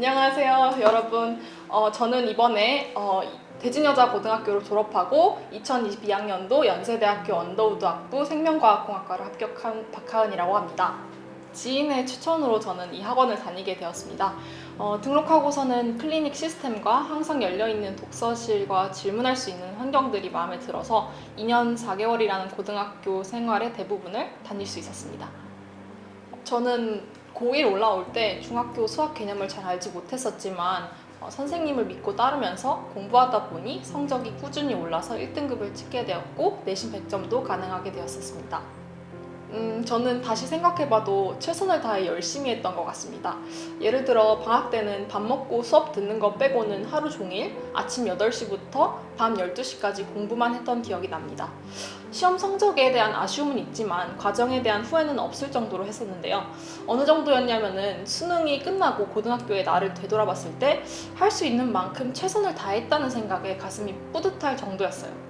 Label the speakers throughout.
Speaker 1: 안녕하세요, 여러분. 저는 이번에 대진여자고등학교를 졸업하고 2022학년도 연세대학교 언더우드학부 생명과학공학과를 합격한 박하은이라고 합니다. 지인의 추천으로 저는 이 학원을 다니게 되었습니다. 등록하고서는 클리닉 시스템과 항상 열려있는 독서실과 질문할 수 있는 환경들이 마음에 들어서 2년 4개월이라는 고등학교 생활의 대부분을 다닐 수 있었습니다. 저는 고1 올라올 때 중학교 수학 개념을 잘 알지 못했었지만 선생님을 믿고 따르면서 공부하다 보니 성적이 꾸준히 올라서 1등급을 찍게 되었고 내신 100점도 가능하게 되었었습니다. 저는 다시 생각해봐도 최선을 다해 열심히 했던 것 같습니다. 예를 들어 방학 때는 밥 먹고 수업 듣는 거 빼고는 하루 종일 아침 8시부터 밤 12시까지 공부만 했던 기억이 납니다. 시험 성적에 대한 아쉬움은 있지만 과정에 대한 후회는 없을 정도로 했었는데요. 어느 정도였냐면은 수능이 끝나고 고등학교의 나를 되돌아봤을 때 할 수 있는 만큼 최선을 다했다는 생각에 가슴이 뿌듯할 정도였어요.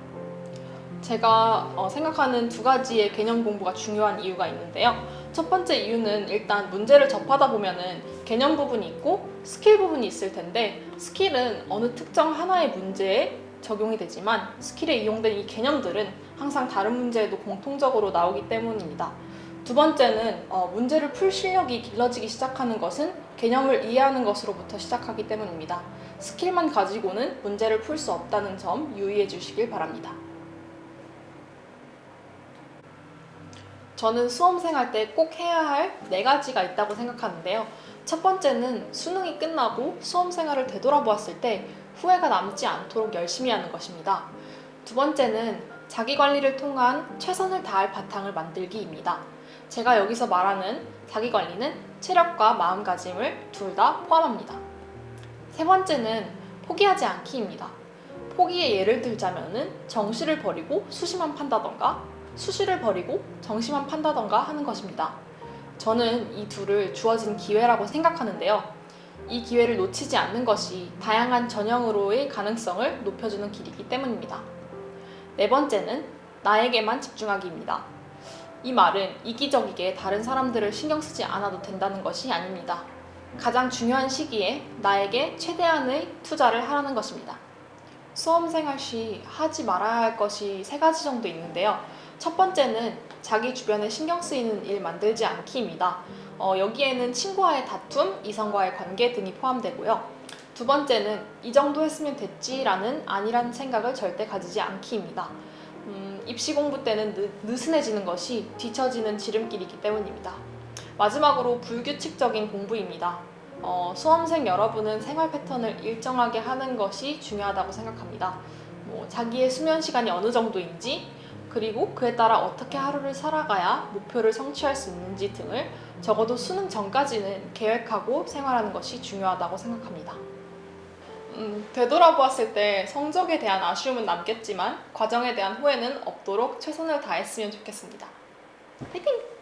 Speaker 1: 제가 생각하는 두 가지의 개념 공부가 중요한 이유가 있는데요. 첫 번째 이유는 일단 문제를 접하다 보면은 개념 부분이 있고 스킬 부분이 있을 텐데, 스킬은 어느 특정 하나의 문제에 적용이 되지만 스킬에 이용된 이 개념들은 항상 다른 문제에도 공통적으로 나오기 때문입니다. 두 번째는 문제를 풀 실력이 길러지기 시작하는 것은 개념을 이해하는 것으로부터 시작하기 때문입니다. 스킬만 가지고는 문제를 풀 수 없다는 점 유의해 주시길 바랍니다. 저는 수험생 할 때 꼭 해야 할 4가지가 있다고 생각하는데요. 첫 번째는 수능이 끝나고 수험 생활을 되돌아보았을 때 후회가 남지 않도록 열심히 하는 것입니다. 두 번째는 자기 관리를 통한 최선을 다할 바탕을 만들기입니다. 제가 여기서 말하는 자기 관리는 체력과 마음가짐을 둘 다 포함합니다. 세 번째는 포기하지 않기입니다. 포기의 예를 들자면은 정시를 버리고 수시만 판다던가 수시를 버리고 정시만 판다던가 하는 것입니다. 저는 이 둘을 주어진 기회라고 생각하는데요. 이 기회를 놓치지 않는 것이 다양한 전형으로의 가능성을 높여주는 길이기 때문입니다. 네 번째는 나에게만 집중하기입니다. 이 말은 이기적이게 다른 사람들을 신경 쓰지 않아도 된다는 것이 아닙니다. 가장 중요한 시기에 나에게 최대한의 투자를 하라는 것입니다. 수험생활 시 하지 말아야 할 것이 3가지 정도 있는데요. 첫 번째는 자기 주변에 신경 쓰이는 일 만들지 않기입니다. 여기에는 친구와의 다툼, 이성과의 관계 등이 포함되고요. 두 번째는 이 정도 했으면 됐지라는 안일한 생각을 절대 가지지 않기입니다. 입시 공부 때는 느슨해지는 것이 뒤처지는 지름길이기 때문입니다. 마지막으로 불규칙적인 공부입니다. 수험생 여러분은 생활 패턴을 일정하게 하는 것이 중요하다고 생각합니다. 자기의 수면 시간이 어느 정도인지, 그리고 그에 따라 어떻게 하루를 살아가야 목표를 성취할 수 있는지 등을 적어도 수능 전까지는 계획하고 생활하는 것이 중요하다고 생각합니다. 되돌아보았을 때 성적에 대한 아쉬움은 남겠지만 과정에 대한 후회는 없도록 최선을 다했으면 좋겠습니다. 화이팅!